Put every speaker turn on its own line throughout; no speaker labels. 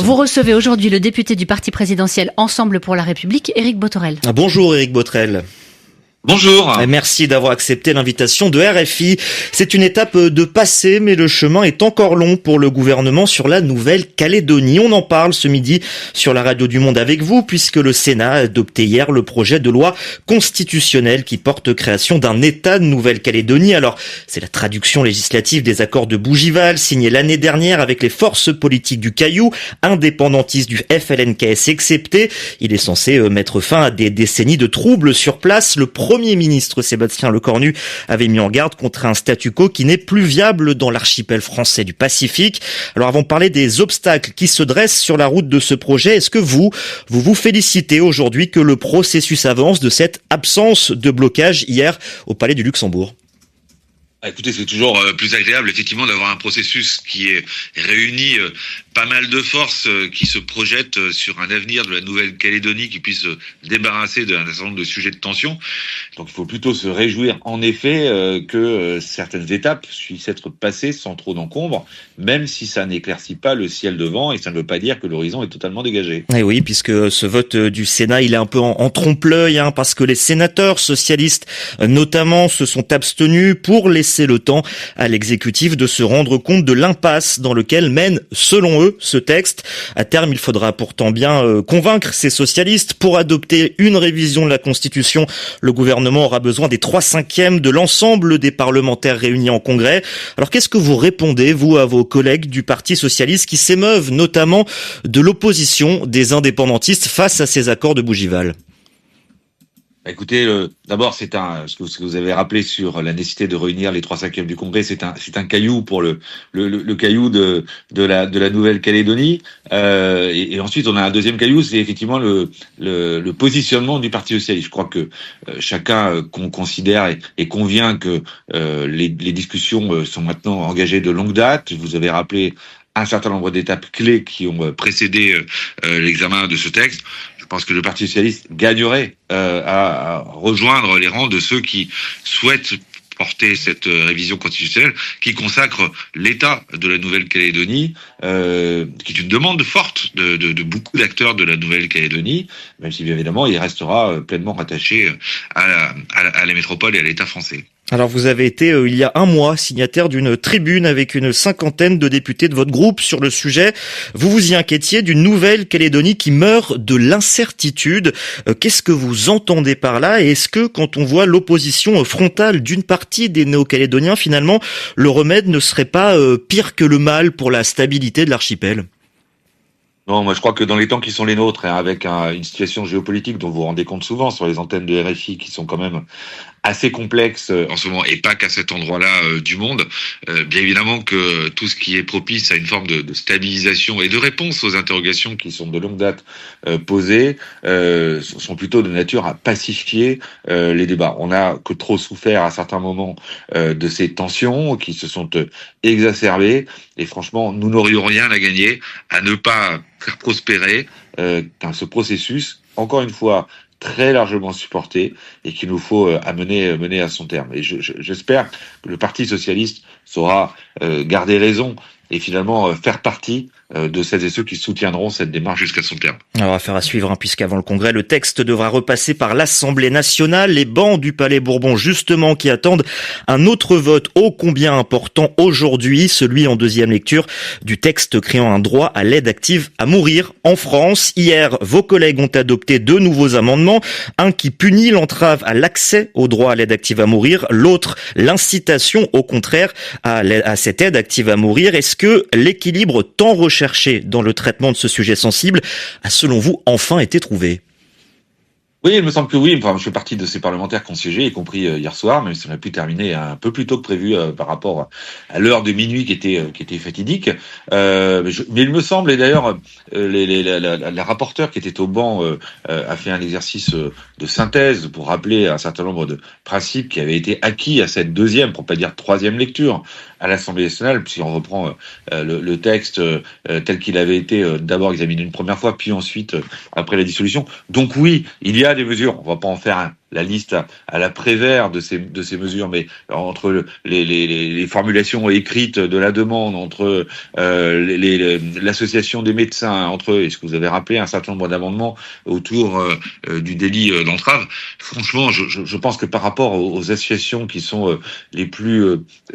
Vous recevez aujourd'hui le député du parti présidentiel Ensemble pour la République, Éric Bothorel.
Bonjour Éric Bothorel.
Bonjour.
Merci d'avoir accepté l'invitation de RFI. C'est une étape de passé, mais le chemin est encore long pour le gouvernement sur la Nouvelle-Calédonie. On en parle ce midi sur la radio du Monde avec vous, puisque le Sénat a adopté hier le projet de loi constitutionnelle qui porte création d'un État de Nouvelle-Calédonie. Alors, c'est la traduction législative des accords de Bougival, signés l'année dernière avec les forces politiques du Caillou, indépendantistes du FLNKS excepté. Il est censé mettre fin à des décennies de troubles sur place. Le Premier ministre Sébastien Lecornu avait mis en garde contre un statu quo qui n'est plus viable dans l'archipel français du Pacifique. Alors avant de parler des obstacles qui se dressent sur la route de ce projet, est-ce que vous félicitez aujourd'hui que le processus avance de cette absence de blocage hier au Palais du Luxembourg ?
Écoutez, c'est toujours plus agréable effectivement d'avoir un processus qui réunit pas mal de forces qui se projettent sur un avenir de la Nouvelle-Calédonie qui puisse se débarrasser d'un certain nombre de sujets de tension. Donc il faut plutôt se réjouir en effet que certaines étapes puissent être passées sans trop d'encombre, même si ça n'éclaircit pas le ciel devant, et ça ne veut pas dire que l'horizon est totalement dégagé.
Et oui, puisque ce vote du Sénat, il est un peu en trompe-l'œil, parce que les sénateurs socialistes notamment se sont abstenus pour laisser le temps à l'exécutif de se rendre compte de l'impasse dans lequel mène, selon eux, ce texte. À terme, il faudra pourtant bien convaincre ces socialistes. Pour adopter une révision de la Constitution, le gouvernement aura besoin des 3/5 de l'ensemble des parlementaires réunis en congrès. Alors qu'est-ce que vous répondez, vous, à vos collègues du Parti socialiste qui s'émeuvent notamment de l'opposition des indépendantistes face à ces accords de Bougival ?
Écoutez, d'abord, ce que vous avez rappelé sur la nécessité de réunir les 3/5 du Congrès, c'est un caillou pour le caillou de la Nouvelle-Calédonie. Et ensuite, on a un deuxième caillou, c'est effectivement le positionnement du Parti socialiste. Je crois que chacun considère et convient que les discussions sont maintenant engagées de longue date. Vous avez rappelé un certain nombre d'étapes clés qui ont précédé l'examen de ce texte. Je pense que le Parti socialiste gagnerait à rejoindre les rangs de ceux qui souhaitent porter cette révision constitutionnelle qui consacre l'État de la Nouvelle-Calédonie, qui est une demande forte de beaucoup d'acteurs de la Nouvelle-Calédonie, même si bien évidemment il restera pleinement rattaché à la métropole et à l'État français.
Alors vous avez été, il y a un mois, signataire d'une tribune avec une 50aine de députés de votre groupe sur le sujet. Vous vous y inquiétiez d'une Nouvelle-Calédonie qui meurt de l'incertitude. Qu'est-ce que vous entendez par là ? Et est-ce que quand on voit l'opposition frontale d'une partie des Néo-Calédoniens, finalement, le remède ne serait pas pire que le mal pour la stabilité de l'archipel ?
Non, moi je crois que dans les temps qui sont les nôtres, avec une situation géopolitique dont vous vous rendez compte souvent sur les antennes de RFI qui sont quand même assez complexes en ce moment, et pas qu'à cet endroit-là du monde, bien évidemment que tout ce qui est propice à une forme de stabilisation et de réponse aux interrogations qui sont de longue date posées, sont plutôt de nature à pacifier les débats. On n'a que trop souffert à certains moments de ces tensions qui se sont exacerbées, et franchement, nous n'aurions rien à gagner à ne pas faire prospérer ce processus, encore une fois, très largement supporté et qu'il nous faut mener à son terme. Et j'espère que le Parti socialiste saura garder raison et finalement faire partie de celles et ceux qui soutiendront cette démarche jusqu'à son terme.
Alors affaire à suivre, puisqu'avant le Congrès, le texte devra repasser par l'Assemblée nationale. Les bancs du Palais Bourbon, justement, qui attendent un autre vote ô combien important aujourd'hui, celui en deuxième lecture du texte créant un droit à l'aide active à mourir en France. Hier, vos collègues ont adopté 2 nouveaux amendements. Un qui punit l'entrave à l'accès au droit à l'aide active à mourir. L'autre, l'incitation, au contraire, à cette aide active à mourir. Est-ce que l'équilibre tant recherché dans le traitement de ce sujet sensible a, selon vous, enfin été trouvé ?
Oui, il me semble que oui. Enfin, je fais partie de ces parlementaires qui ont siégé, y compris hier soir, même si on a pu terminer un peu plus tôt que prévu par rapport à l'heure de minuit qui était fatidique. Mais il me semble, et d'ailleurs, la rapporteure qui était au banc a fait un exercice de synthèse pour rappeler un certain nombre de principes qui avaient été acquis à cette deuxième, pour pas dire troisième lecture à l'Assemblée nationale, si on reprend le texte tel qu'il avait été d'abord examiné une première fois, puis ensuite après la dissolution. Donc oui, il y a des mesures. On va pas en faire la liste à la Prévert de ces mesures, mais entre les formulations écrites de la demande, entre l'association des médecins, entre eux, et ce que vous avez rappelé, un certain nombre d'amendements autour du délit d'entrave. Franchement, je pense que par rapport aux associations qui sont les plus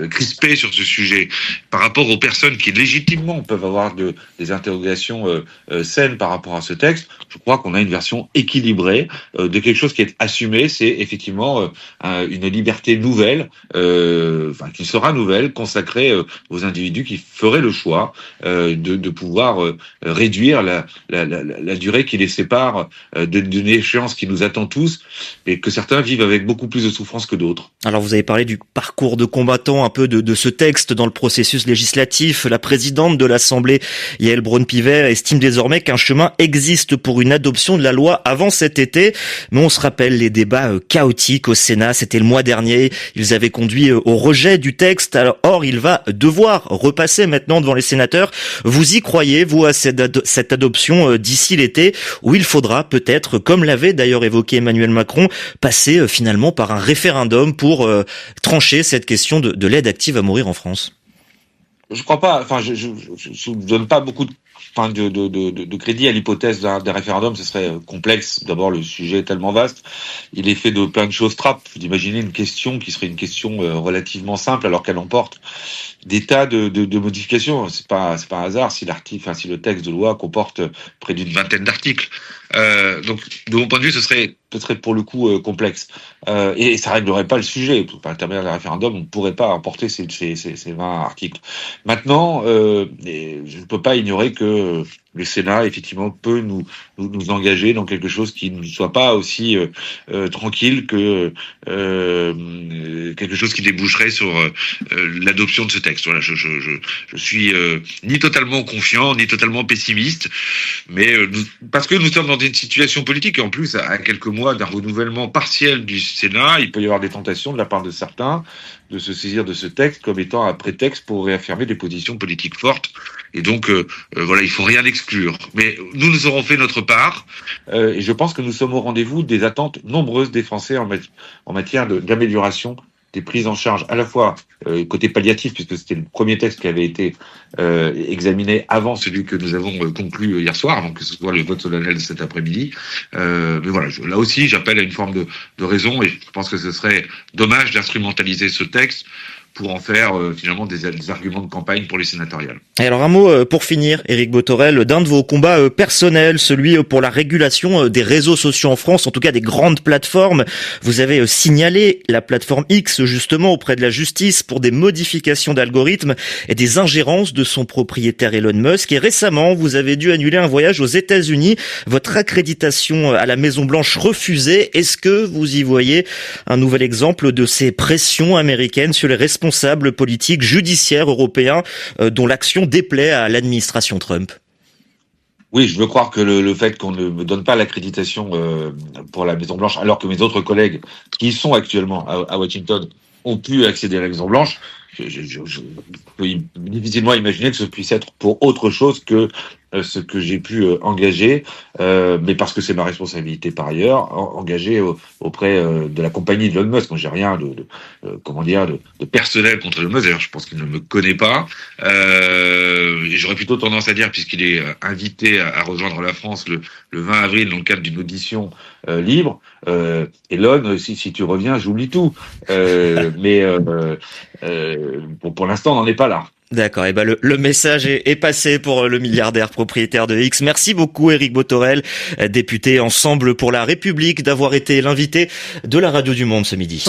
crispées sur ce sujet, par rapport aux personnes qui légitimement peuvent avoir des interrogations saines par rapport à ce texte, je crois qu'on a une version équilibrée de quelque chose qui est assumé. C'est effectivement une liberté nouvelle, qui sera nouvelle, consacrée aux individus qui feraient le choix de pouvoir réduire la durée qui les sépare d'une échéance qui nous attend tous, et que certains vivent avec beaucoup plus de souffrance que d'autres.
Alors vous avez parlé du parcours de combattant un peu de ce texte dans le processus législatif. La présidente de l'Assemblée, Yaël Braun-Pivet, estime désormais qu'un chemin existe pour une adoption de la loi avant cet été. Mais on se rappelle les débats chaotiques au Sénat. C'était le mois dernier. Ils avaient conduit au rejet du texte. Or, il va devoir repasser maintenant devant les sénateurs. Vous y croyez, vous, à cette adoption d'ici l'été, où il faudra peut-être, comme l'avait d'ailleurs évoqué Emmanuel Macron, passer finalement par un référendum pour trancher cette question de l'aide active à mourir en France?
Je crois pas. Je donne pas beaucoup de crédit à l'hypothèse d'un référendum. Ce serait complexe. D'abord, le sujet est tellement vaste. Il est fait de plein de choses trappes. Vous imaginez une question qui serait une question relativement simple, alors qu'elle emporte des tas de modifications. C'est pas un hasard si si le texte de loi comporte près d'une vingtaine d'articles. Donc, de mon point de vue, ce serait pour le coup complexe. Et ça réglerait pas le sujet. Par l'intermédiaire d'un référendum, on ne pourrait pas emporter ces 20 articles. Maintenant, je ne peux pas ignorer que le Sénat, effectivement, peut nous engager dans quelque chose qui ne soit pas aussi tranquille que quelque chose qui déboucherait sur l'adoption de ce texte. Voilà, je suis ni totalement confiant, ni totalement pessimiste, mais parce que nous sommes dans une situation politique, et en plus, à quelques mois d'un renouvellement partiel du Sénat, il peut y avoir des tentations de la part de certains de se saisir de ce texte comme étant un prétexte pour réaffirmer des positions politiques fortes. Et donc, il faut rien exclure. Mais nous aurons fait notre part, et je pense que nous sommes au rendez-vous des attentes nombreuses des Français en matière d'amélioration des prises en charge, à la fois côté palliatif, puisque c'était le premier texte qui avait été examiné avant celui que nous avons conclu hier soir, avant que ce soit le vote solennel de cet après-midi. Mais voilà, là aussi, j'appelle à une forme de raison, et je pense que ce serait dommage d'instrumentaliser ce texte pour en faire finalement des arguments de campagne pour les sénatoriales.
Et alors un mot pour finir, Éric Bothorel, d'un de vos combats personnels, celui pour la régulation des réseaux sociaux en France, en tout cas des grandes plateformes. Vous avez signalé la plateforme X justement auprès de la justice pour des modifications d'algorithmes et des ingérences de son propriétaire Elon Musk. Et récemment, vous avez dû annuler un voyage aux États-Unis, votre accréditation à la Maison-Blanche refusée. Est-ce que vous y voyez un nouvel exemple de ces pressions américaines sur les responsables politiques judiciaires européens dont l'action déplaît à l'administration Trump?
Oui, je veux croire que le fait qu'on ne me donne pas l'accréditation pour la Maison-Blanche, alors que mes autres collègues qui sont actuellement à Washington ont pu accéder à la Maison-Blanche, je peux difficilement imaginer que ce puisse être pour autre chose que ce que j'ai pu engager, mais parce que c'est ma responsabilité par ailleurs, engager auprès de la compagnie de Elon Musk. Moi, j'ai rien de personnel contre Elon Musk. D'ailleurs, je pense qu'il ne me connaît pas. Et j'aurais plutôt tendance à dire, puisqu'il est invité à rejoindre la France le 20 avril dans le cadre d'une audition libre, Elon, si tu reviens, j'oublie tout. Mais pour l'instant, on n'en est pas là.
D'accord, et le message est passé pour le milliardaire propriétaire de X. Merci beaucoup Éric Bothorel, député Ensemble pour la République, d'avoir été l'invité de la Radio du Monde ce midi.